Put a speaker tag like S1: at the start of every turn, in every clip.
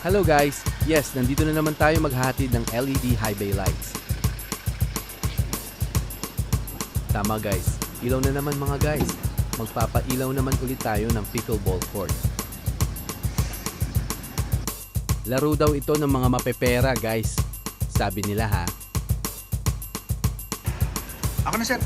S1: Hello guys! Yes, nandito na naman tayo maghahatid ng LED high bay lights. Tama guys, ilaw na naman mga guys. Magpapailaw naman ulit tayo ng pickleball court. Laro daw ito ng mga mapepera guys. Sabi nila ha.
S2: Ako na, sir.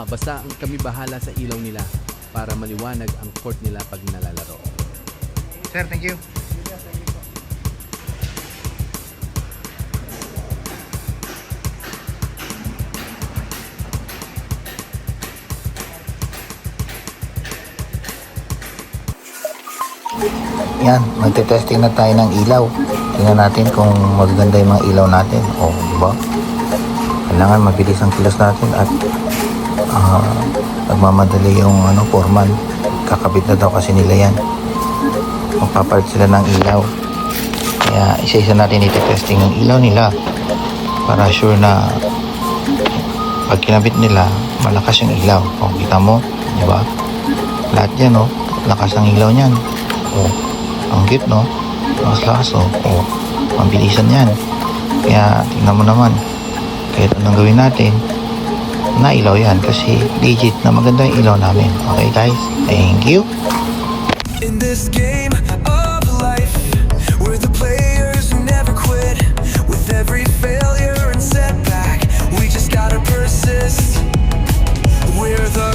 S1: Basta kami bahala sa ilaw nila para maliwanag ang court nila pag nalalaro.
S2: Sir, thank you.
S3: Yan, magte-testing na tayo ng ilaw. Tingnan natin kung magaganda yung mga ilaw natin. O, diba? Kailangan mabilis ang kilos natin at nagmamadali yung foreman. Kakabit na daw kasi nila yan. Magpapalit sila ng ilaw. Kaya isa-isa natin ite-testing ng ilaw nila para sure na pag kinabit nila, malakas yung ilaw. O, kita mo, diba? Lahat yan, o. Lakas ang ilaw niyan. O, ang cute, no? Mas lakas, o. O, mabilisan yan. Kaya, tingnan mo naman. Kahit anong gawin natin, nailaw yan kasi legit na maganda yung ilaw namin. Okay, guys? Thank you.
S4: In this game of life, we're the players who never quit. With every failure and setback, we just gotta persist. We're the